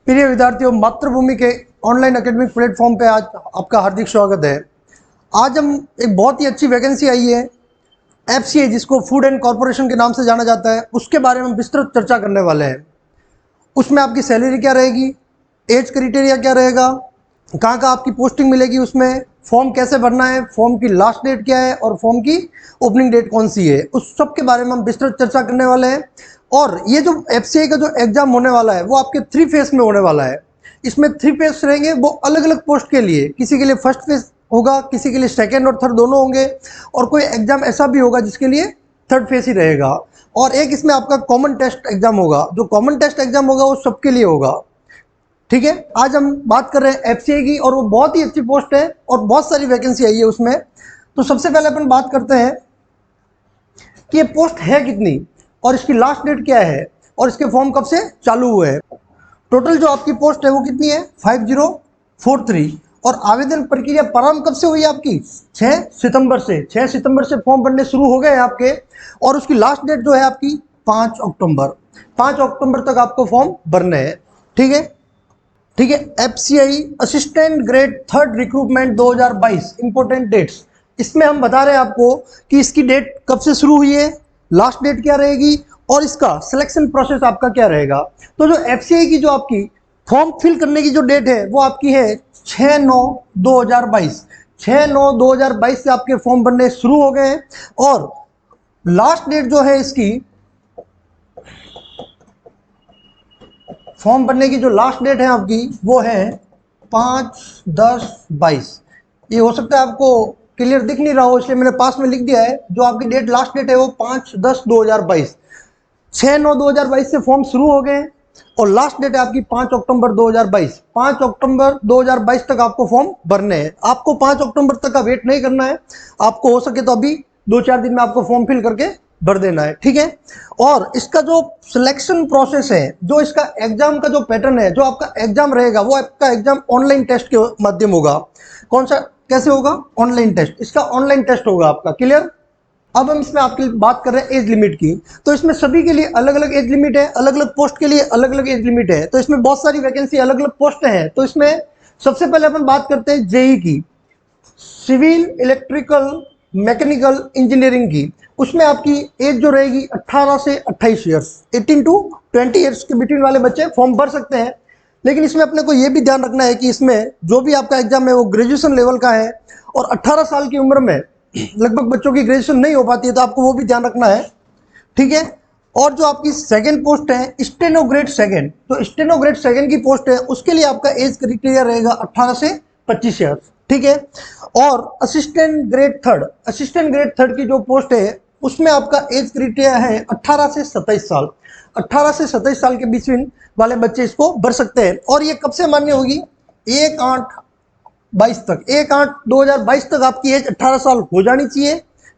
प्रिय विद्यार्थियों, मातृभूमि के ऑनलाइन एकेडमिक प्लेटफॉर्म पे आज आपका हार्दिक स्वागत है। आज हम एक बहुत ही अच्छी वैकेंसी आई है एफसीए, जिसको फूड एंड कॉरपोरेशन के नाम से जाना जाता है, उसके बारे में विस्तृत चर्चा करने वाले हैं। उसमें आपकी सैलरी क्या रहेगी, एज क्राइटेरिया क्या रहेगा, कहाँ कहाँ आपकी पोस्टिंग मिलेगी, उसमें फॉर्म कैसे भरना है, फॉर्म की लास्ट डेट क्या है और फॉर्म की ओपनिंग डेट कौन सी है, उस सब के बारे में हम विस्तृत चर्चा करने वाले हैं। और ये जो एफसीए का जो एग्जाम होने वाला है वो आपके 3 फेज में होने वाला है। इसमें 3 फेज रहेंगे, वो अलग अलग पोस्ट के लिए, किसी के लिए फर्स्ट फेज होगा, किसी के लिए सेकेंड और थर्ड दोनों होंगे, और कोई एग्जाम ऐसा भी होगा जिसके लिए थर्ड फेज ही रहेगा। और एक इसमें आपका कॉमन टेस्ट एग्जाम होगा। जो कॉमन टेस्ट एग्जाम होगा वो सबके लिए होगा। ठीक है, आज हम बात कर रहे हैं एफसीए की, और वो बहुत ही अच्छी पोस्ट है और बहुत सारी वैकेंसी आई है उसमें। तो सबसे पहले अपन बात करते हैं कि ये पोस्ट है कितनी और इसकी लास्ट डेट क्या है और इसके फॉर्म कब से चालू हुए हैं। टोटल जो आपकी पोस्ट है वो कितनी है, 5043। और आवेदन प्रक्रिया प्रारंभ कब से हुई है आपकी, 6 सितंबर से। 6 सितंबर से फॉर्म भरने शुरू हो गए हैं आपके, और उसकी लास्ट डेट जो है आपकी 5 अक्टूबर। 5 अक्टूबर तक आपको फॉर्म भरने हैं। ठीक है, ठीक है। FCI assistant grade 3rd recruitment 2022 important dates. इसमें हम बता रहे हैं आपको कि इसकी डेट कब से शुरू हुई है, लास्ट डेट क्या रहेगी और इसका सिलेक्शन प्रोसेस आपका क्या रहेगा। तो जो एफसीआई की जो आपकी फॉर्म फिल करने की जो डेट है वो आपकी है 6/9/2022। 6/9/2022 से आपके फॉर्म भरने शुरू हो गए हैं, और लास्ट डेट जो है इसकी, फॉर्म भरने की जो लास्ट डेट है आपकी वो है 5/10/22। ये हो सकता है आपको क्लियर दिख नहीं रहा हो, इसलिए मैंने पास में लिख दिया है। जो आपकी डेट लास्ट डेट है वो 5/10/2022। 6/9/2022 से फॉर्म शुरू हो गए और लास्ट डेट है आपकी 5 अक्टूबर 2022। 5 अक्टूबर 2022 तक आपको फॉर्म भरने हैं। आपको 5 अक्टूबर तक का वेट नहीं करना है, आपको हो सके तो अभी 2-4 दिन में आपको फॉर्म फिल करके भर देना है। ठीक है, और इसका जो सिलेक्शन प्रोसेस है, जो इसका एग्जाम का जो पैटर्न है, जो आपका एग्जाम रहेगा वो आपका एग्जाम ऑनलाइन टेस्ट के माध्यम होगा। कौन सा, कैसे होगा, ऑनलाइन टेस्ट। इसका ऑनलाइन टेस्ट होगा आपका। क्लियर। अब हम इसमें आपकी बात कर रहे हैं एज लिमिट की। तो इसमें सभी के लिए अलग अलग एज लिमिट है, अलग अलग पोस्ट के लिए अलग अलग एज लिमिट है। तो इसमें बहुत सारी वैकेंसी, अलग अलग पोस्ट हैं। तो इसमें सबसे पहले अपन बात करते हैं जेई की, सिविल इलेक्ट्रिकल मैकेनिकल इंजीनियरिंग की। उसमें आपकी एज जो रहेगी 18 से 28 ईयर्स, 18 to 20 ईयर्स के बिटवीन वाले बच्चे फॉर्म भर सकते हैं। लेकिन इसमें अपने को ये भी ध्यान रखना है कि इसमें जो भी आपका एग्जाम है वो ग्रेजुएशन लेवल का है, और 18 साल की उम्र में लगभग बच्चों की ग्रेजुएशन नहीं हो पाती है, तो आपको वो भी ध्यान रखना है। ठीक है, और जो आपकी सेकंड पोस्ट है स्टेनो ग्रेड सेकंड, तो स्टेनो ग्रेड सेकंड की पोस्ट है, उसके लिए आपका एज क्राइटेरिया रहेगा 18 से 25 ईयर। ठीक है, और assistant grade third, assistant grade third की जो पोस्ट है उसमें आपका एज क्राइटेरिया है 18 से 27 साल। 18 से 27 साल के बीच में वाले बच्चे इसको भर सकते हैं। और ये कब से मान्य होगी, 1/8/22 तक। 1/8/2022 तक आपकी एज 18 साल हो जानी चाहिए।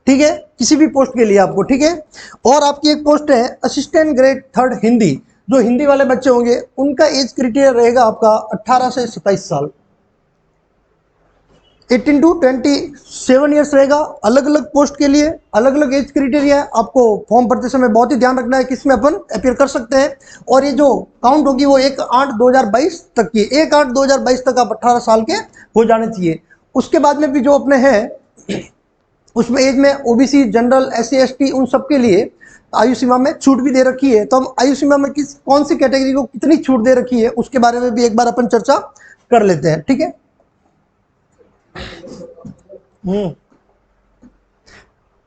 ठीक है, किसी भी पोस्ट के लिए आपको। ठीक है, और आपकी एक पोस्ट है असिस्टेंट ग्रेड 3rd हिंदी। जो हिंदी वाले बच्चे होंगे उनका एज क्राइटेरिया रहेगा आपका 18 से 27 साल। 18 to 27 ईयर्स रहेगा। अलग अलग पोस्ट के लिए अलग अलग एज क्राइटेरिया है। आपको फॉर्म भरते समय बहुत ही ध्यान रखना है कि इसमें अपन अपीयर कर सकते हैं, और ये जो काउंट होगी वो 1/8/2022 तक की। 1/8/2022 तक आप 18 साल के हो जाने चाहिए। उसके बाद में भी जो अपने हैं उसमें एज में ओबीसी, जनरल, SC ST उन सब के लिए आयु सीमा में छूट भी दे रखी है। तो हम आयु सीमा में कौन सी कैटेगरी को कितनी छूट दे रखी है उसके बारे में भी एक बार अपन चर्चा कर लेते हैं। ठीक है,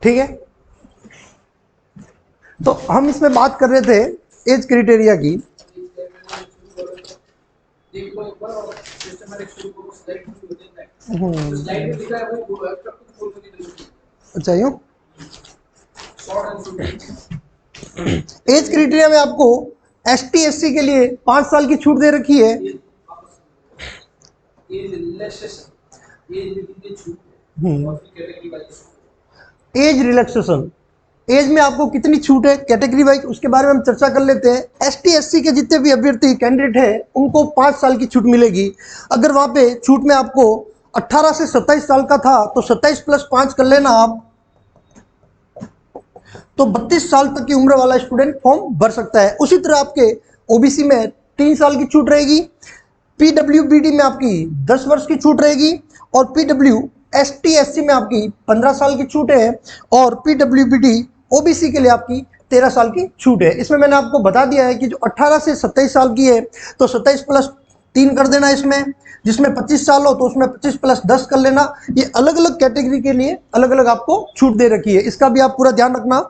ठीक है। तो हम इसमें बात कर रहे थे एज क्राइटेरिया की। अच्छा, यूँ एज क्राइटेरिया में आपको ST SC के लिए 5 साल की छूट दे रखी है। एज रिलैक्सेशन, एज में आपको कितनी छूट है कैटेगरी वाइज, उसके बारे में हम चर्चा कर लेते हैं। ST SC के जितने भी अभ्यर्थी कैंडिडेट हैं उनको 5 साल की छूट मिलेगी। अगर वहाँ पे छूट में आपको 18 से 27 साल का था तो 27 + 5 कर लेना आप, तो 32 साल तक की उम्र वाला स्टूडेंट फॉर्म भर सकता है। उसी तरह आपके ओबीसी में 3 साल की छूट रहेगी। पीडब्ल्यूबीडी में आपकी 10 वर्ष की छूट रहेगी और पीडब्ल्यूएसटी एससी में आपकी 15 साल की छूट है और पीडब्ल्यूबीडी ओबीसी के लिए आपकी 13 साल की छूट है। इसमें मैंने आपको बता दिया है कि जो 18 से 27 साल की है तो 27 प्लस 3 कर देना इसमें, जिसमें 25 साल हो तो उसमें 25 प्लस 10 कर लेना। ये अलग अलग कैटेगरी के लिए अलग अलग आपको छूट दे रखी है, इसका भी आप पूरा ध्यान रखना।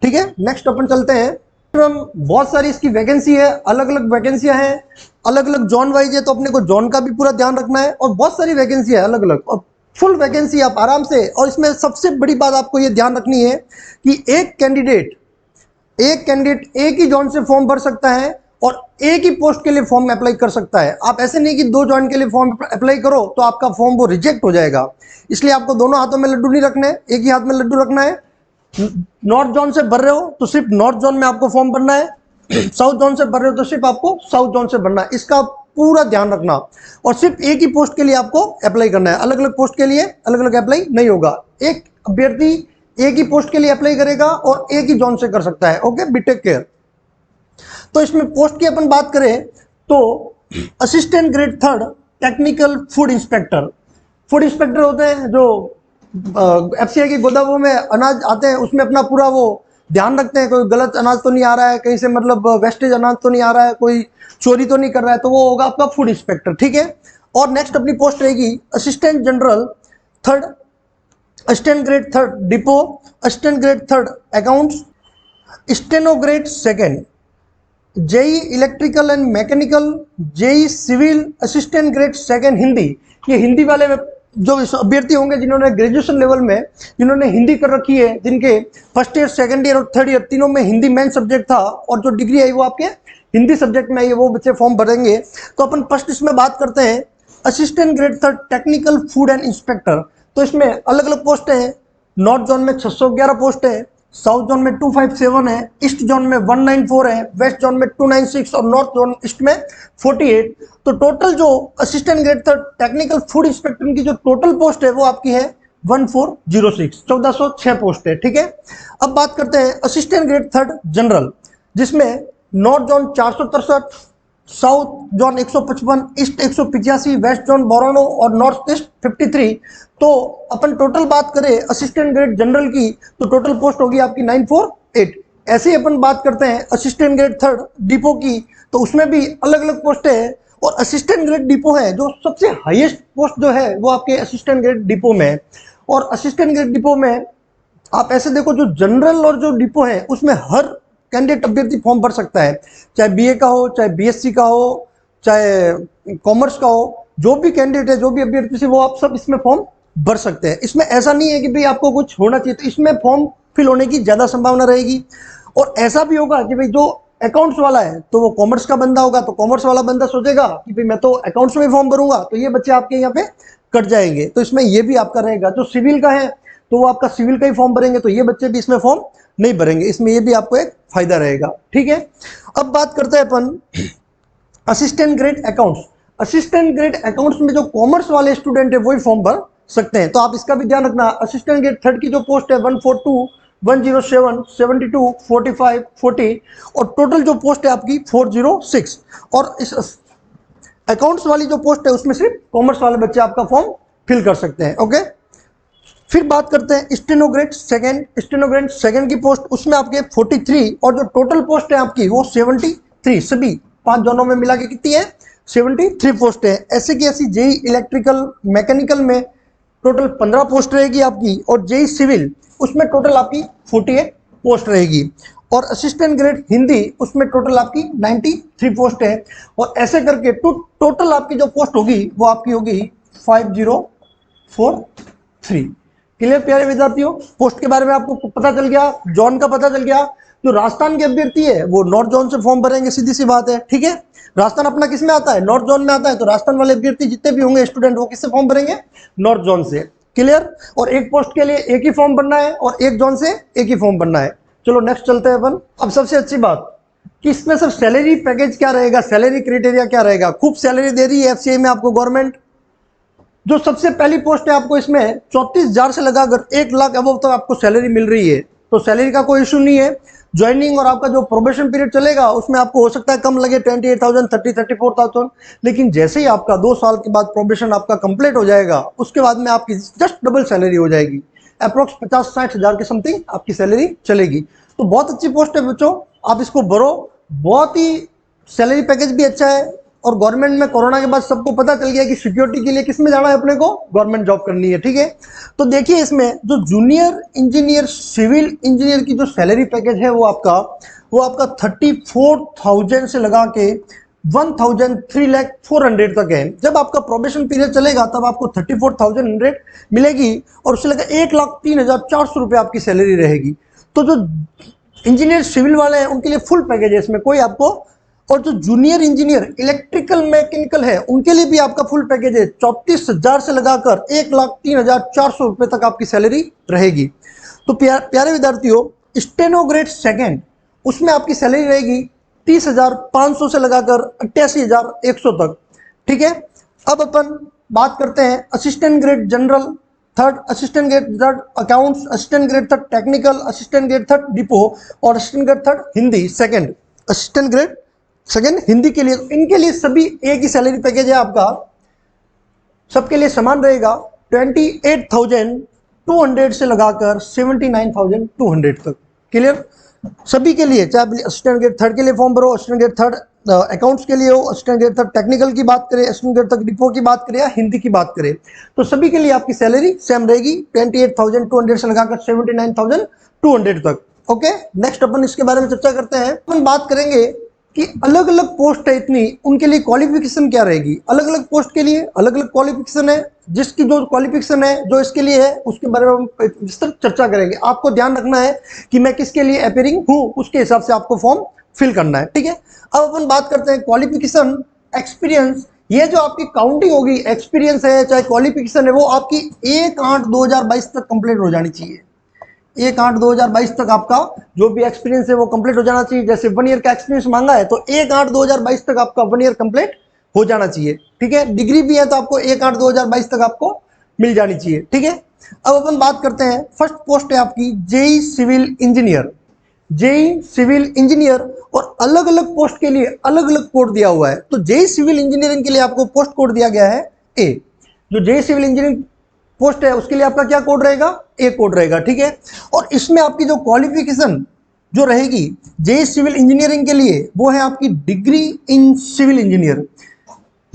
ठीक है, नेक्स्ट अपन चलते हैं। बहुत सारी इसकी वैकेंसी है, अलग अलग वैकेंसियां हैं, अलग अलग जोन वाइज है, तो अपने को जोन का भी पूरा ध्यान रखना है और बहुत सारी वैकेंसी है अलग अलग और फुल वैकेंसी आप आराम से। और इसमें सबसे बड़ी बात आपको ये ध्यान रखनी है कि एक कैंडिडेट एक ही जोन से फॉर्म भर सकता है और एक ही पोस्ट के लिए फॉर्म अप्लाई कर सकता है। आप ऐसे नहीं कि 2 जोन के लिए फॉर्म अप्लाई करो तो आपका फॉर्म वो रिजेक्ट हो जाएगा। इसलिए आपको दोनों हाथों में लड्डू नहीं रखने, एक ही हाथ में लड्डू रखना है। नॉर्थ जोन से भर रहे हो तो सिर्फ नॉर्थ जोन में आपको फॉर्म भरना है, साउथ जोन से भर रहे हो तो सिर्फ आपको साउथ जोन से भरना है। इसका पूरा ध्यान रखना और सिर्फ एक ही पोस्ट के लिए आपको अप्लाई करना है, अलग अलग पोस्ट के लिए अलग अलग अप्लाई नहीं होगा। एक अभ्यर्थी एक ही पोस्ट के लिए अप्लाई करेगा और एक ही जोन से कर सकता है। Okay, be take care. तो इसमें पोस्ट की अपन बात करें तो assistant grade 3 technical food inspector होते हैं जो एफसीआई के गोदामों में अनाज आते हैं, उसमें अपना पूरा वो ध्यान रखते हैं कोई गलत अनाज तो नहीं आ रहा है, कहीं से मतलब वेस्टेज अनाज तो नहीं आ रहा है, कोई चोरी तो नहीं कर रहा है, तो वो होगा आपका फूड इंस्पेक्टर। ठीक है, और नेक्स्ट अपनी पोस्ट रहेगी assistant general 3, assistant grade 3 depot, assistant grade 3 accounts, steno grade 2, JE electrical and mechanical, JE civil, assistant grade 2 Hindi. ये हिंदी वाले जो अभ्यर्थी होंगे जिन्होंने ग्रेजुएशन लेवल में जिन्होंने हिंदी कर रखी है, जिनके फर्स्ट ईयर, सेकंड ईयर और थर्ड ईयर तीनों में हिंदी मेन सब्जेक्ट था और जो डिग्री आई वो आपके हिंदी सब्जेक्ट में आई है, वो बच्चे फॉर्म भरेंगे। तो अपन फर्स्ट इसमें बात करते हैं assistant grade 3 technical food and inspector. तो इसमें अलग अलग पोस्ट है। नॉर्थ जोन में 611 पोस्ट है, साउथ जोन में 257 है, ईस्ट जोन में 194 है, वेस्ट जोन में 296 और नॉर्थ जोन ईस्ट में 48। तो टोटल जो assistant grade 3 technical food inspector की जो टोटल पोस्ट है वो आपकी है 1406, 1406 पोस्ट है। ठीक है, अब बात करते हैं असिस्टेंट ग्रेड 3 जनरल, जिसमें north zone 463, south zone 155, east 185, west zone 92 और नॉर्थ ईस्ट 53। तो अपन टोटल बात करें असिस्टेंट ग्रेड जनरल की तो टोटल पोस्ट होगी आपकी 948। ऐसे ही अपन बात करते हैं असिस्टेंट ग्रेड 3 डिपो की, तो उसमें भी अलग अलग पोस्टें हैं और असिस्टेंट ग्रेड डिपो है जो सबसे हाईएस्ट पोस्ट जो है वो आपके असिस्टेंट ग्रेड डिपो में है। और असिस्टेंट ग्रेड डिपो में आप ऐसे देखो जो जनरल और जो डिपो है उसमें हर कैंडिडेट अभ्यर्थी फॉर्म भर सकता है, चाहे बीए का हो, चाहे बीएससी का हो, चाहे कॉमर्स का हो, जो भी कैंडिडेट है, जो भी अभ्यर्थी से वो आप सब इसमें फॉर्म भर सकते हैं। इसमें ऐसा नहीं है कि भाई आपको कुछ होना चाहिए, तो इसमें फॉर्म फिल होने की ज़्यादा संभावना रहेगी। और ऐसा भी होगा कि भाई जो अकाउंट्स वाला है तो वो कॉमर्स का बंदा होगा, तो कॉमर्स वाला बंदा सोचेगा कि भाई मैं तो अकाउंट्स में फॉर्म भरूंगा, तो ये बच्चे आपके यहाँ पे कट जाएंगे। तो इसमें ये भी आपका रहेगा। जो सिविल का है तो वो आपका सिविल का ही फॉर्म भरेंगे, तो ये बच्चे भी इसमें फॉर्म नहीं भरेंगे। इसमें ये भी आपको एक फायदा रहेगा। ठीक है, अब बात करते हैं अपन assistant grade accounts. Assistant grade accounts में जो कॉमर्स वाले स्टूडेंट है वही फॉर्म भर सकते हैं, तो आप इसका भी ध्यान रखना। असिस्टेंट ग्रेड 3 की जो पोस्ट है 142, 107, 72, 45, 40 और टोटल जो पोस्ट है आपकी 406। और इस अकाउंट्स वाली जो पोस्ट है उसमें सिर्फ कॉमर्स वाले बच्चे आपका फॉर्म फिल कर सकते हैं। ओके, फिर बात करते हैं स्टेनोग्रेड 2 की पोस्ट, उसमें आपके 43 और जो टोटल पोस्ट है आपकी वो 73, सभी 5 जोनों में मिला के कितनी है 73 पोस्ट है। ऐसे की ऐसी जेई इलेक्ट्रिकल मैकेनिकल में टोटल 15 पोस्ट रहेगी आपकी और जेई सिविल उसमें टोटल आपकी 48 पोस्ट रहेगी। और असिस्टेंट ग्रेड हिंदी उसमें टोटल आपकी 93 पोस्ट है। और ऐसे करके टोटल आपकी जो पोस्ट होगी वो आपकी होगी 5043। क्लियर प्यारे विद्यार्थियों, पोस्ट के बारे में आपको पता चल गया, जोन का पता चल गया। जो राजस्थान के अभ्यर्थी है वो नॉर्थ जोन से फॉर्म भरेंगे, सीधी सी बात है। ठीक है, राजस्थान अपना किस में आता है, नॉर्थ जोन में आता है, तो राजस्थान वाले अभ्यर्थी जितने भी होंगे स्टूडेंट वो किससे फॉर्म भरेंगे, नॉर्थ जोन से। क्लियर, और एक पोस्ट के लिए एक ही फॉर्म भरना है और एक जोन से एक ही फॉर्म भरना है। चलो नेक्स्ट चलते हैं अपन। अब सबसे अच्छी बात कि इसमें सर सैलरी पैकेज क्या रहेगा, सैलरी क्राइटेरिया क्या रहेगा। खूब सैलरी दे रही है एफसीआई में आपको गवर्नमेंट। जो सबसे पहली पोस्ट है आपको इसमें 34,000 से लगाकर 1 लाख अबव तक आपको सैलरी मिल रही है। तो सैलरी का कोई इशू नहीं है। ज्वाइनिंग और आपका जो प्रोबेशन पीरियड चलेगा उसमें आपको हो सकता है कम लगे 28,000, 34,000, लेकिन जैसे ही आपका 2 साल के बाद प्रोबेशन आपका कंप्लीट हो जाएगा उसके बाद में आपकी जस्ट डबल सैलरी हो जाएगी, अप्रोक्स 50-60 हज़ार के समथिंग आपकी सैलरी चलेगी। तो बहुत अच्छी पोस्ट है बच्चों, आप इसको भरो, बहुत ही सैलरी पैकेज भी अच्छा है। और गवर्नमेंट में कोरोना के बाद सबको पता चल गया कि सिक्योरिटी के लिए किस में जाना है, अपने को गवर्नमेंट जॉब करनी है, ठीक है। तो देखिए इसमें जो जूनियर इंजीनियर सिविल इंजीनियर की जो सैलरी पैकेज है वो आपका 34,000 से लगा के 1,03,400 तक है। जब आपका प्रोबेशन पीरियड चलेगा तब आपको 34,100 मिलेगी और उससे लगा 1,03,400 रुपये आपकी सैलरी रहेगी। तो जो इंजीनियर सिविल वाले हैं उनके लिए फुल पैकेज है इसमें, कोई आपको, और जो जूनियर इंजीनियर इलेक्ट्रिकल मैकेनिकल है उनके लिए भी आपका फुल पैकेज है। 34,000 से लगाकर 1,03,400 रुपये तक आपकी सैलरी रहेगी। तो प्यारे विद्यार्थियों, स्टेनोग्रेड सेकेंड उसमें आपकी सैलरी रहेगी 30,500 से लगाकर 88,100 तक, ठीक है। अब अपन बात करते हैं assistant grade general third, assistant grade third accounts, assistant grade third technical, assistant grade third depot और assistant grade third Hindi second. Assistant grade second Hindi के लिए, इनके लिए सभी एक ही सैलरी पैकेज है आपका, सबके लिए समान रहेगा 28,200 से लगाकर 79,200 तक। क्लियर सभी के लिए, चाहे असिस्टेंट ग्रेड थर्ड के लिए फॉर्म भरो, असिस्टेंट ग्रेड थर्ड अकाउंट्स के लिए हो, असिस्टेंट ग्रेड थर्ड टेक्निकल की बात करें, असिस्टेंट ग्रेड थर्ड डिपो की बात करें या हिंदी की बात करें, तो सभी के लिए आपकी सैलरी सेम रहेगी 28,200 से लगाकर 79,200 तक। ओके, नेक्स्ट अपन इसके बारे में चर्चा करते हैं। अपन बात करेंगे कि अलग अलग पोस्ट है इतनी, उनके लिए क्वालिफिकेशन क्या रहेगी। अलग अलग पोस्ट के लिए अलग अलग क्वालिफिकेशन है, जिसकी जो क्वालिफिकेशन है जो इसके लिए है उसके बारे में हम विस्तृत चर्चा करेंगे। आपको ध्यान रखना है कि मैं किसके लिए अपीयरिंग हूँ, उसके हिसाब से आपको फॉर्म फिल करना है, ठीक है। अब अपन बात करते हैं क्वालिफिकेशन, एक्सपीरियंस। ये जो आपकी काउंटिंग होगी, एक्सपीरियंस है चाहे क्वालिफिकेशन है, वो आपकी 1/8/2022 तक कंप्लीट हो जानी चाहिए। 1/8/2022 तक आपका जो भी एक्सपीरियंस है वो कंप्लीट हो जाना चाहिए। जैसे 1 ईयर का एक्सपीरियंस मांगा है तो 1/8/2022 तक आपका 1 ईयर कंप्लीट हो जाना चाहिए, ठीक है। डिग्री भी है तो आपको 1/8/2022 तक आपको मिल जानी चाहिए, ठीक है। अब अपन बात करते हैं, फर्स्ट पोस्ट है आपकी JE civil engineer. JE civil engineer, और अलग अलग पोस्ट के लिए अलग अलग कोड दिया हुआ है। तो जेई सिविल इंजीनियरिंग के लिए आपको पोस्ट कोड दिया गया है ए। जो जेई सिविल इंजीनियरिंग पोस्ट है उसके लिए आपका क्या कोड रहेगा, ए कोड रहेगा, ठीक है। और इसमें आपकी जो क्वालिफिकेशन जो रहेगी जेई सिविल इंजीनियरिंग के लिए वो है आपकी डिग्री इन सिविल इंजीनियर।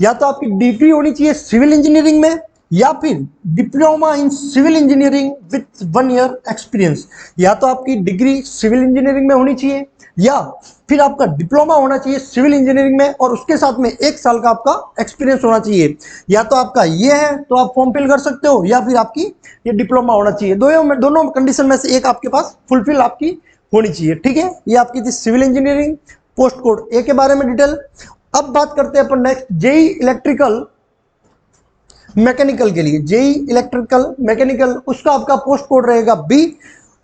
या तो आपकी डिग्री होनी चाहिए सिविल इंजीनियरिंग में, या फिर diploma in civil engineering with 1 year experience. या तो आपकी डिग्री सिविल इंजीनियरिंग में होनी चाहिए या फिर आपका डिप्लोमा होना चाहिए सिविल इंजीनियरिंग में और उसके साथ में 1 साल का आपका एक्सपीरियंस होना चाहिए। या तो आपका ये है तो आप फॉर्म फिल कर सकते हो, या फिर आपकी ये डिप्लोमा होना चाहिए। दोनों कंडीशन में से एक आपके पास फुलफिल आपकी होनी चाहिए, ठीक है। ये आपकी थी सिविल इंजीनियरिंग पोस्ट कोड ए के बारे में डिटेल। अब बात करते हैं अपन नेक्स्ट जेई इलेक्ट्रिकल मैकेनिकल के लिए। जेई इलेक्ट्रिकल मैकेनिकल उसका आपका पोस्ट कोड रहेगा बी,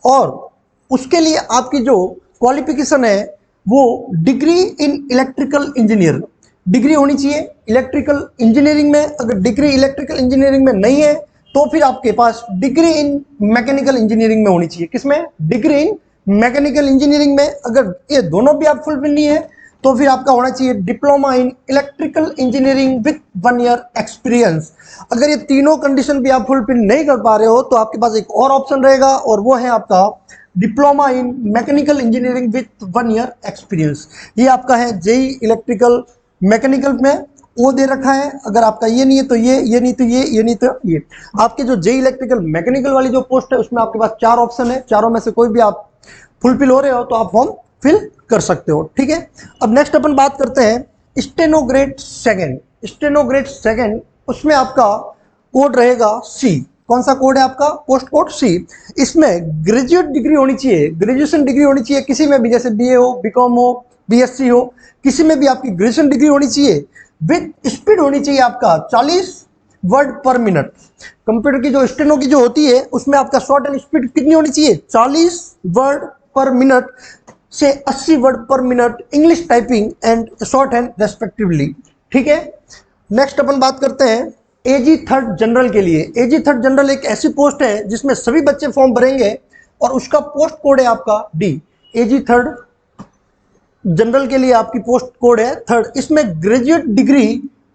और उसके लिए आपकी जो क्वालिफिकेशन है वो degree in electrical engineer degree होनी चाहिए इलेक्ट्रिकल इंजीनियरिंग में। अगर डिग्री इलेक्ट्रिकल इंजीनियरिंग में नहीं है तो फिर आपके पास डिग्री इन मैकेनिकल इंजीनियरिंग में होनी चाहिए। किसमें, डिग्री इन मैकेनिकल इंजीनियरिंग में। अगर ये दोनों भी आप फुलफिल नहीं है तो फिर आपका होना चाहिए diploma in electrical engineering with 1 year experience. अगर ये तीनों कंडीशन भी आप फुलफिल नहीं कर पा रहे हो तो आपके पास एक और ऑप्शन रहेगा और वो है आपका diploma in mechanical engineering with 1 year experience. ये आपका है जेई इलेक्ट्रिकल मैकेनिकल में वो दे रखा है। अगर आपका ये नहीं है तो ये नहीं तो ये नहीं तो ये। आपके जो जेई इलेक्ट्रिकल मैकेनिकल वाली जो पोस्ट है उसमें आपके पास 4 ऑप्शन है, चारों में से कोई भी आप फुलफिल हो रहे हो तो आप फॉर्म फिल कर सकते हो, ठीक है। अब नेक्स्ट अपन बात करते हैं स्टेनोग्रेड सेकंड। स्टेनोग्रेड सेकंड उसमें आपका कोड रहेगा सी। कौन सा कोड है आपका, पोस्ट कोड सी। इसमें ग्रेजुएट डिग्री होनी चाहिए, ग्रेजुएशन डिग्री होनी चाहिए किसी में भी, जैसे बीए हो, बीकॉम हो, बीएससी हो, किसी में भी आपकी ग्रेजुएशन डिग्री होनी चाहिए। विथ स्पीड होनी चाहिए आपका 40 वर्ड पर मिनट। कंप्यूटर की जो स्टेनो की जो होती है उसमें आपका शॉर्ट एंड स्पीड कितनी होनी चाहिए, 40 वर्ड पर मिनट से 80 वर्ड पर minute English typing and short hand respectively, ठीक है। नेक्स्ट अपन बात करते हैं एजी थर्ड जनरल के लिए। एजी थर्ड जनरल एक ऐसी पोस्ट है जिसमें सभी बच्चे फॉर्म भरेंगे और उसका पोस्ट कोड है आपका डी। एजी थर्ड जनरल के लिए आपकी पोस्ट कोड है थर्ड। इसमें graduate degree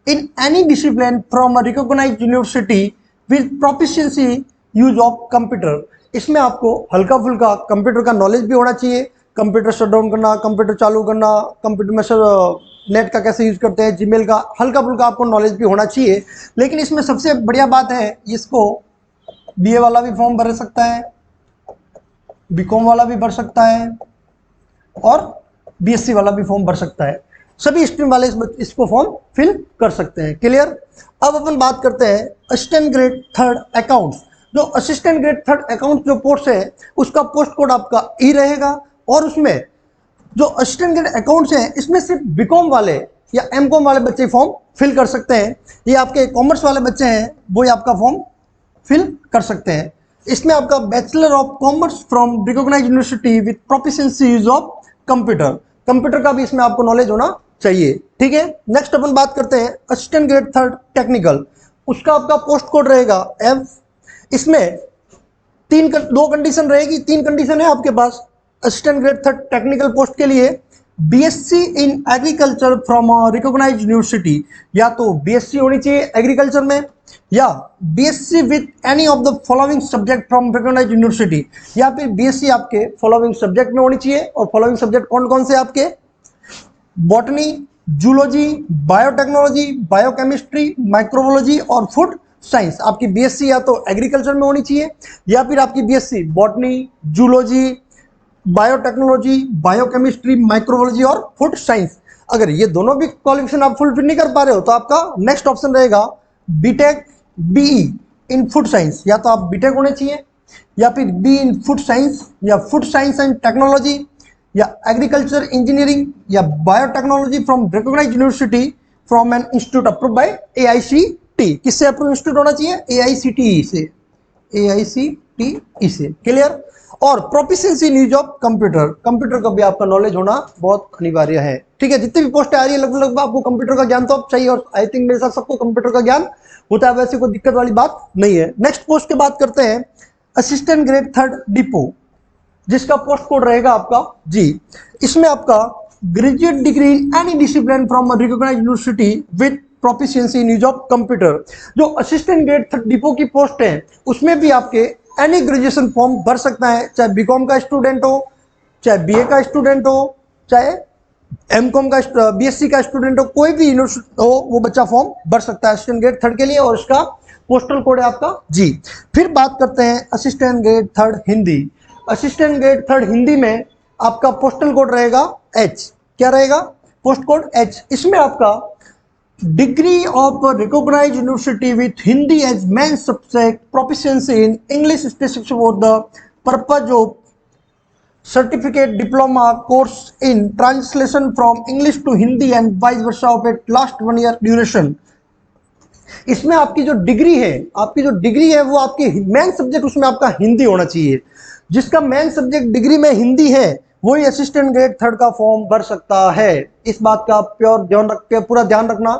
in any discipline from a recognised university with proficiency use of computer. इसमें आपको हल्का फुल्का कंप्यूटर का नॉलेज भी होना चाहिए, कंप्यूटर शट डाउन करना, कंप्यूटर चालू करना, कंप्यूटर में सर नेट का कैसे यूज करते हैं, जीमेल का हल्का फुल्का आपको नॉलेज भी होना चाहिए। लेकिन इसमें सबसे बढ़िया बात है, इसको बीए वाला भी फॉर्म भर सकता है, बीकॉम वाला भी भर सकता है और बीएससी वाला भी फॉर्म भर सकता है। सभी स्ट्रीम वाले इसको फॉर्म फिल कर सकते हैं। क्लियर। अब अपन बात करते हैं असिस्टेंट ग्रेड थर्ड अकाउंट्स। जो असिस्टेंट ग्रेड थर्ड अकाउंट जो पोस्ट है उसका पोस्ट कोड आपका ई रहेगा, और उसमें जो असिस्टेंट ग्रेड अकाउंट्स हैं इसमें सिर्फ बीकॉम वाले या एमकॉम वाले बच्चे फॉर्म फिल कर सकते हैं। ये आपके कॉमर्स वाले बच्चे हैं वो ही आपका फॉर्म फिल कर सकते हैं। इसमें आपका bachelor of commerce from recognised university with proficiency use of computer, computer का भी इसमें आपको नॉलेज होना चाहिए। ठीक है। नेक्स्ट अपन बात करते हैं असिस्टेंट ग्रेड थर्ड टेक्निकल। उसका आपका पोस्ट कोड रहेगा एफ। इसमें दो कंडीशन रहेगी, तीन कंडीशन है आपके पास assistant grade third technical post के लिए। BSc in agriculture from recognised university, या तो बीएससी होनी चाहिए एग्रीकल्चर में, या BSc with any of the following subject from recognised university, या फिर बीएससी आपके फॉलोइंग सब्जेक्ट में होनी चाहिए। और फॉलोइंग सब्जेक्ट कौन कौन से आपके? Botany, zoology, biotechnology, biochemistry, microbiology और फूड साइंस। आपकी बीएससी या तो एग्रीकल्चर में होनी चाहिए, या फिर आपकी BSc botany, zoology, biotechnology, biochemistry, microbiology और फूड साइंस। अगर ये दोनों भी क्वालिफिकेशन आप फुलफिल नहीं कर पा रहे हो तो आपका नेक्स्ट ऑप्शन रहेगा BTech BE in food science. या तो आप बीटेक होने चाहिए, या फिर बी इन फूड साइंस, या फूड साइंस एंड टेक्नोलॉजी, या एग्रीकल्चर इंजीनियरिंग, या biotechnology from recognised university from an institute approved by AICT. किससे अप्रूव इंस्टीट्यूट होना चाहिए? एआईसीटीई से, एआईसीटीई से। क्लियर। और proficiency in use of computer, computer का भी आपका नॉलेज होना बहुत अनिवार्य है। ठीक है। जितनी भी पोस्टें आ रही है लगभग आपको कंप्यूटर का ज्ञान तो अब चाहिए, और आई थिंक मेरे साथ सबको कंप्यूटर का ज्ञान होता है, वैसे कोई दिक्कत वाली बात नहीं है। नेक्स्ट पोस्ट की बात करते हैं असिस्टेंट ग्रेड थर्ड डिपो, जिसका पोस्ट कोड रहेगा आपका जी। इसमें आपका graduate degree in any discipline from recognised university with proficiency in use of computer. जो असिस्टेंट ग्रेड थर्ड डिपो की पोस्ट है उसमें भी आपके एनी ग्रेजुएशन फॉर्म भर सकता है, चाहे बीकॉम का स्टूडेंट हो, चाहे बीए का स्टूडेंट हो, चाहे एमकॉम का बीएससी का स्टूडेंट हो, कोई भी यूनिवर्सिटी हो वो बच्चा फॉर्म भर सकता है असिस्टेंट ग्रेड थर्ड के लिए, और उसका पोस्टल कोड है आपका जी। फिर बात करते हैं assistant grade third Hindi. Assistant grade third Hindi में आपका पोस्टल कोड रहेगा एच। क्या रहेगा? Post code H. इसमें आपका degree of recognised university with Hindi as main subject, proficiency in English specific for the purpose of certificate diploma course in translation from English to Hindi and vice versa of at last 1 year duration. इसमें आपकी जो degree है वो आपकी main subject उसमें आपका हिंदी होना चाहिए। जिसका मेन सब्जेक्ट डिग्री में हिंदी है वही असिस्टेंट ग्रेड थर्ड का फॉर्म भर सकता है। इस बात का पूरा ध्यान रखना।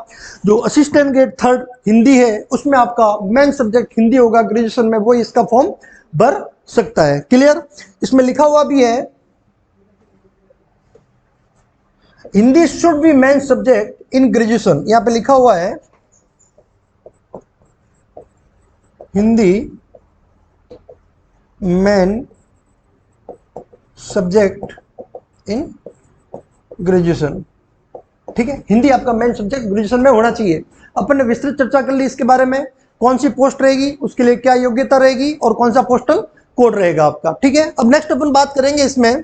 जो असिस्टेंट ग्रेड थर्ड हिंदी है उसमें आपका मेन सब्जेक्ट हिंदी होगा ग्रेजुएशन में, वही इसका फॉर्म भर सकता है। क्लियर। इसमें लिखा हुआ भी है Hindi should be main subject in graduation. यहां पे लिखा हुआ है Hindi main subject in graduation. ठीक है। हिंदी आपका मेन सब्जेक्ट ग्रेजुएशन में होना चाहिए। अपन ने विस्तृत चर्चा कर ली इसके बारे में, कौन सी पोस्ट रहेगी, उसके लिए क्या योग्यता रहेगी और कौन सा पोस्टल कोड रहेगा आपका। ठीक है। अब नेक्स्ट अपन बात करेंगे इसमें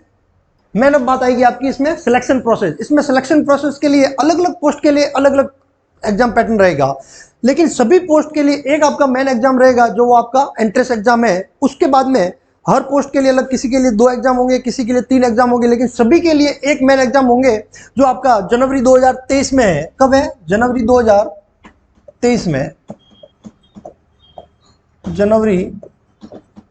मेन अब बात आएगी आपकी इसमें सिलेक्शन प्रोसेस। इसमें सिलेक्शन प्रोसेस के लिए अलग अलग पोस्ट के लिए अलग अलग एग्जाम पैटर्न रहेगा, लेकिन सभी पोस्ट के लिए एक आपका मेन एग्जाम रहेगा जो वो आपका एंट्रेंस एग्जाम है। उसके बाद में हर पोस्ट के लिए अलग, किसी के लिए 2 एग्जाम होंगे, किसी के लिए 3 एग्जाम होंगे, लेकिन सभी के लिए एक मेन एग्जाम होंगे जो आपका जनवरी 2023 में है। कब है? जनवरी 2023 में। जनवरी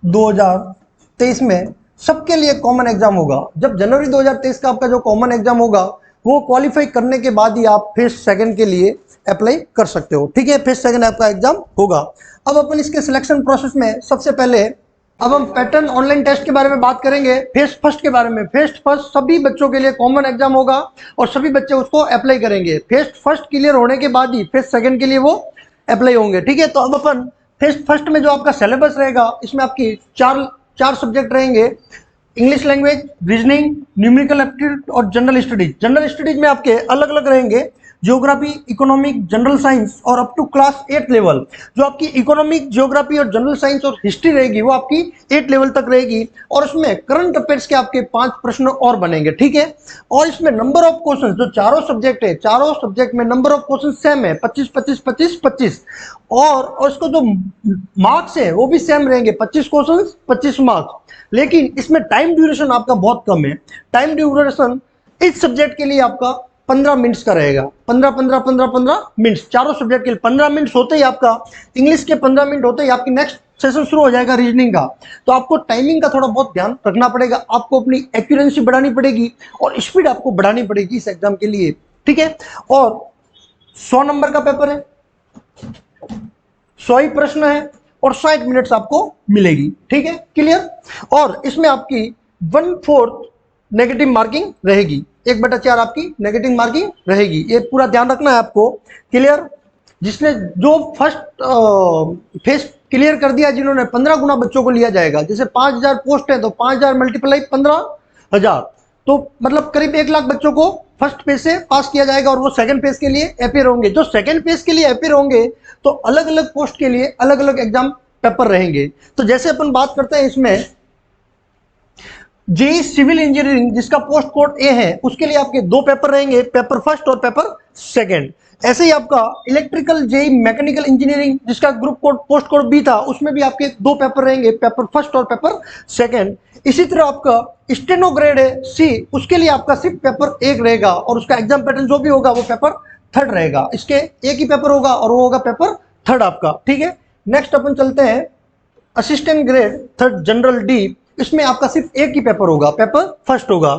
2023 में सबके लिए कॉमन एग्जाम होगा। जब जनवरी 2023 का आपका जो कॉमन एग्जाम होगा वो क्वालिफाई करने के बाद ही आप फेज सेकंड के लिए अप्लाई कर सकते हो। ठीक है। फेज सेकंड आपका एग्जाम होगा। अब अपन इसके सिलेक्शन प्रोसेस में सबसे पहले अब हम पैटर्न ऑनलाइन टेस्ट के बारे में बात करेंगे, फेस फर्स्ट के बारे में। फेस फर्स्ट सभी बच्चों के लिए कॉमन एग्जाम होगा और सभी बच्चे उसको अप्लाई करेंगे। फेस फर्स्ट क्लियर होने के बाद ही फेस सेकंड के लिए वो अप्लाई होंगे, ठीक है। तो अब अपन फेस फर्स्ट में जो आपका सिलेबस रहेगा, इसमें आपकी चार सब्जेक्ट रहेंगे, English language, reasoning, numerical aptitude और जनरल स्टडीज। जनरल स्टडीज में आपके अलग अलग रहेंगे, ज्योग्राफी, इकोनॉमिक, जनरल साइंस और अप टू क्लास 8 लेवल। जो आपकी इकोनॉमिक, ज्योग्राफी और जनरल साइंस और हिस्ट्री रहेगी वो आपकी 8 लेवल तक रहेगी और उसमें करंट अफेयर्स के आपके 5 प्रश्न और बनेंगे, ठीक है। और इसमें नंबर ऑफ क्वेश्चन जो चारों सब्जेक्ट है, चारों सब्जेक्ट में नंबर ऑफ क्वेश्चन सेम है, 25 25 25 25। और इसको जो मार्क्स है वो भी सेम रहेंगे, 25 क्वेश्चन 25 मार्क्स। लेकिन इसमें टाइम ड्यूरेशन आपका बहुत कम है। टाइम ड्यूरेशन इस सब्जेक्ट के लिए आपका 15 मिनट्स का रहेगा, 15 मिनट्स चारों सब्जेक्ट के लिए। 15 मिनट्स होते ही आपका इंग्लिश के 15 मिनट होते ही आपकी नेक्स्ट सेशन शुरू हो जाएगा रीजनिंग का। तो आपको टाइमिंग का थोड़ा बहुत ध्यान रखना पड़ेगा, आपको अपनी एक्यूरेंसी बढ़ानी पड़ेगी और स्पीड आपको बढ़ानी पड़ेगी इस एग्जाम के लिए, ठीक है। और 100 नंबर का पेपर है, 100 ही प्रश्न है और 60 मिनट्स आपको मिलेगी, ठीक है, क्लियर। और इसमें आपकी 1/4 नेगेटिव मार्किंग रहेगी, 1/4 आपकी नेगेटिव मार्किंग रहेगी, ये पूरा ध्यान रखना है आपको, क्लियर। जिसने जो फर्स्ट फेस क्लियर कर दिया, जिन्होंने 15 गुना बच्चों को लिया जाएगा। जैसे 5000 पोस्ट है तो 5000 मल्टीप्लाई 15,000, तो मतलब करीब 1 लाख बच्चों को फर्स्ट फेज से पास किया जाएगा और वो सेकंड फेज के लिए अपेयर होंगे। जो सेकंड फेज के लिए अपेयर होंगे तो अलग अलग पोस्ट के लिए अलग अलग एग्जाम पेपर रहेंगे। तो जैसे अपन बात करते हैं इसमें जेई सिविल इंजीनियरिंग, जिसका पोस्ट कोड ए है, उसके लिए आपके 2 पेपर रहेंगे, पेपर फर्स्ट और पेपर सेकंड। ऐसे ही आपका इलेक्ट्रिकल जेई मैकेनिकल इंजीनियरिंग, जिसका group code post code B था, उसमें भी आपके 2 पेपर रहेंगे, पेपर फर्स्ट और पेपर सेकंड। इसी तरह आपका स्टेनो ग्रेड है सी, उसके लिए आपका सिर्फ पेपर 1 रहेगा और उसका एग्जाम पैटर्न जो भी होगा वो पेपर 3rd रहेगा। इसके एक ही पेपर होगा और वो होगा पेपर 3rd आपका, ठीक है। नेक्स्ट अपन चलते हैं assistant grade 3rd general D, इसमें आपका सिर्फ एक ही पेपर होगा, पेपर फर्स्ट होगा।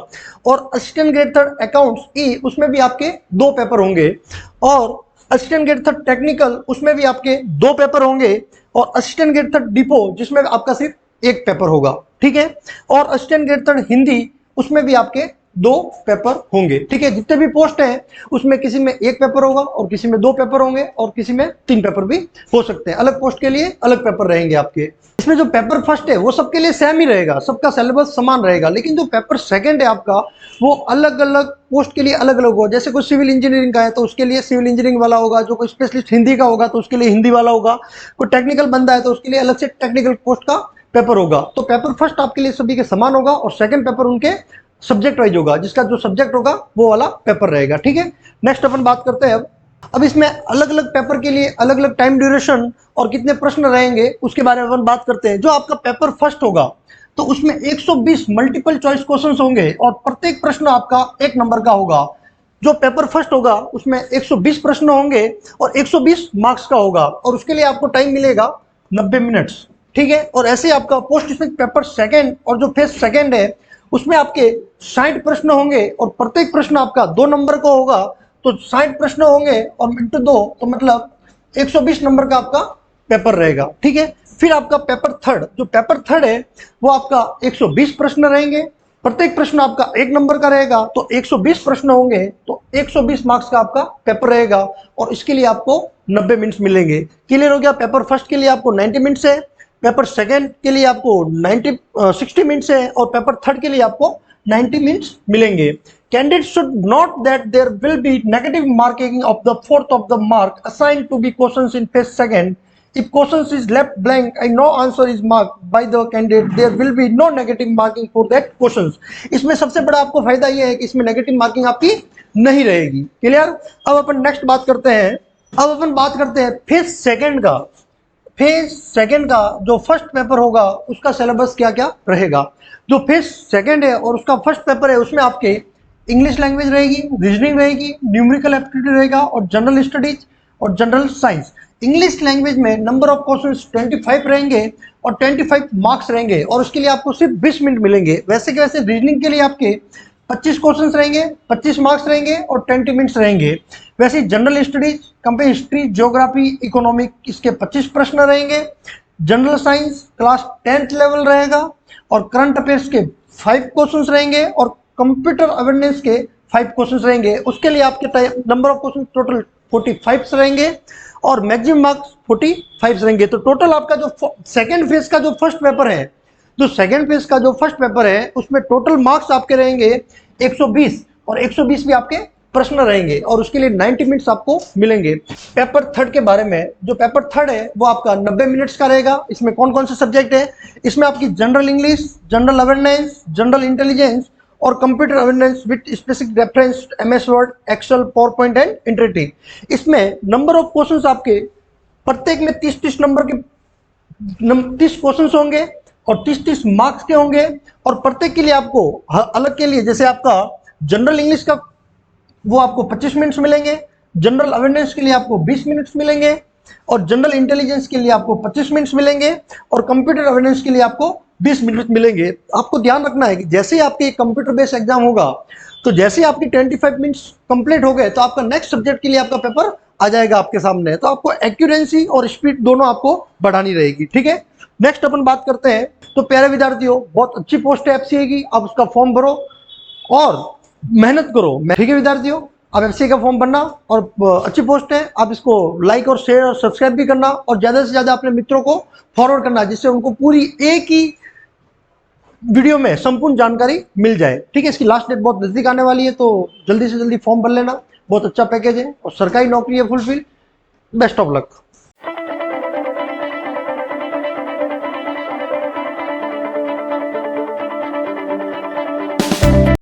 और असिस्टेंट ग्रेड 3rd अकाउंट्स ई, उसमें भी आपके 2 पेपर होंगे। और असिस्टेंट ग्रेड 3rd टेक्निकल, उसमें भी आपके 2 पेपर होंगे। और असिस्टेंट ग्रेड 3rd डिपो, जिसमें आपका सिर्फ 1 पेपर होगा, ठीक है। और असिस्टेंट ग्रेड 3rd हिंदी, उसमें भी आपके 2 पेपर होंगे, ठीक है। जितने भी पोस्ट हैं उसमें किसी में 1 पेपर होगा और किसी में 2 पेपर होंगे और किसी में 3 पेपर भी हो सकते हैं। अलग पोस्ट के लिए अलग पेपर रहेंगे आपके। इसमें जो पेपर फर्स्ट है वो सबके लिए सेम ही रहेगा, सबका सिलेबस समान रहेगा। लेकिन जो पेपर सेकंड है आपका, वो अलग अलग पोस्ट के लिए अलग अलग होगा। जैसे कोई सिविल इंजीनियरिंग का है तो उसके लिए सिविल इंजीनियरिंग वाला होगा, जो कोई स्पेशलिस्ट हिंदी का होगा तो उसके लिए हिंदी वाला होगा, कोई टेक्निकल बंदा है तो उसके लिए अलग से टेक्निकल पोस्ट का पेपर होगा। तो पेपर फर्स्ट आपके लिए सभी के समान होगा और सेकंड पेपर उनके सब्जेक्ट वाइज होगा, जिसका जो सब्जेक्ट होगा वो वाला पेपर रहेगा, ठीक है। नेक्स्ट अपन बात करते हैं अब इसमें अलग अलग पेपर के लिए अलग अलग टाइम ड्यूरेशन और कितने प्रश्न रहेंगे उसके बारे में अपन बात करते हैं। जो आपका पेपर फर्स्ट होगा तो उसमें 120 मल्टीपल चॉइस क्वेश्चंस होंगे और प्रत्येक प्रश्न आपका 1 नंबर का होगा। जो पेपर फर्स्ट होगा उसमें 120 प्रश्न होंगे और 120 मार्क्स का होगा और उसके लिए आपको टाइम मिलेगा 90 मिनट्स, ठीक है। और ऐसे आपका पोस्ट इसमें पेपर सेकंड और जो फेज सेकंड है उसमें आपके 60 प्रश्न होंगे और प्रत्येक प्रश्न आपका 2 नंबर का होगा। तो 60 प्रश्न होंगे और इंटू 2 तो मतलब 120 नंबर का आपका पेपर रहेगा, ठीक है। फिर आपका पेपर थर्ड, जो पेपर थर्ड है वो आपका 120 प्रश्न रहेंगे, प्रत्येक प्रश्न आपका 1 नंबर का रहेगा। तो 120 प्रश्न होंगे तो 120 मार्क्स का आपका पेपर रहेगा और इसके लिए आपको 90 मिनट्स मिलेंगे। क्लियर हो गया। पेपर फर्स्ट के लिए आपको 90 मिनट्स है, पेपर सेकंड के लिए आपको 60 मिनट्स है और पेपर थर्ड के लिए आपको 90 मिनट्स मिलेंगे। Candidates should note that there will be negative marking of the fourth of the mark assigned to be questions in phase second. If questions is left blank and no answer is marked by the candidate, there will be no negative marking for that questions. इसमें सबसे बड़ा आपको फायदा ये है कि इसमें negative marking आपकी नहीं रहेगी। क्लियर। अब अपन नेक्स्ट बात करते हैं, अब अपन बात करते हैं फेज सेकंड का। फेज सेकंड का जो फर्स्ट पेपर होगा उसका सिलेबस क्या क्या रहेगा। जो फेज सेकंड है और उसका फर्स्ट पेपर है उसमें आपके इंग्लिश लैंग्वेज रहेगी, रीजनिंग रहेगी, न्यूमेरिकल एप्टीट्यूड रहेगा और जनरल स्टडीज और जनरल साइंस। इंग्लिश लैंग्वेज में नंबर ऑफ क्वेश्चंस 25 रहेंगे और 25 मार्क्स रहेंगे और उसके लिए आपको सिर्फ 20 मिनट मिलेंगे। वैसे के वैसे रीजनिंग के लिए आपके 25 क्वेश्चंस रहेंगे, 25 मार्क्स रहेंगे और 20 मिनट्स रहेंगे। वैसे general studies, compare history, geography, economic, इसके 25 प्रश्न रहेंगे। General science class 10th level रहेगा और करंट अफेयर्स के 5 क्वेश्चंस रहेंगे और कंप्यूटर अवेयरनेस के 5 क्वेश्चंस रहेंगे। उसके लिए आपके नंबर ऑफ क्वेश्चन टोटल 45 रहेंगे और मैक्सिमम मार्क्स 45 रहेंगे। तो टोटल आपका जो सेकेंड फेज का जो फर्स्ट पेपर है, जो सेकेंड फेज का जो फर्स्ट पेपर है उसमें टोटल मार्क्स आपके रहेंगे 120 और 120 भी आपके प्रश्न रहेंगे और उसके लिए 90 मिनट्स आपको मिलेंगे। पेपर थर्ड के बारे में, जो पेपर थर्ड है वो आपका 90 मिनट्स का रहेगा। इसमें कौन कौन से सब्जेक्ट है? इसमें आपकी general English, general awareness, general intelligence और computer awareness with specific reference MS word, excel, PowerPoint and interactive. इसमें नंबर ऑफ क्वेश्चंस आपके प्रत्येक में 30-30 नंबर के 30 क्वेश्चंस होंगे और 30-30 मार्क्स के होंगे और प्रत्येक के लिए आपको अलग के लिए, जैसे आपका जनरल इंग्लिश का वो आपको 25 मिनट्स मिलेंगे, जनरल अवेयरनेस के लिए आपको 20 मिनट्स मिलेंगे और जनरल इंटेलिजेंस के लिए आपको 25 मिनट्स मिलेंगे और कंप्यूटर अवेयरनेस के लिए आपको 20 मिनट मिलेंगे। आपको ध्यान रखना है कि जैसे ही आपके कंप्यूटर बेस्ड एग्जाम होगा तो जैसे ही आपकी 25 मिनट्स कंप्लीट हो गए तो आपका नेक्स्ट सब्जेक्ट के लिए आपका पेपर आ जाएगा आपके सामने। तो आपको एक्यूरेंसी और स्पीड दोनों आपको बढ़ानी रहेगी, ठीक है। नेक्स्ट अपन बात करते हैं। तो प्यारे विद्यार्थियों, बहुत अच्छी पोस्ट है FCA की, आप उसका फॉर्म भरो और मेहनत करो, ठीक है विद्यार्थियों। आप FCA का फॉर्म भरना और अच्छी पोस्ट है, आप इसको लाइक और शेयर और सब्सक्राइब भी करना और ज़्यादा से ज़्यादा अपने मित्रों को फॉरवर्ड करना जिससे उनको पूरी एक ही वीडियो में संपूर्ण जानकारी मिल जाए, ठीक है। इसकी लास्ट डेट बहुत नज़दीक आने वाली है तो जल्दी से जल्दी फॉर्म भर लेना। बहुत अच्छा पैकेज है और सरकारी नौकरी है फुलफिल। Best of luck.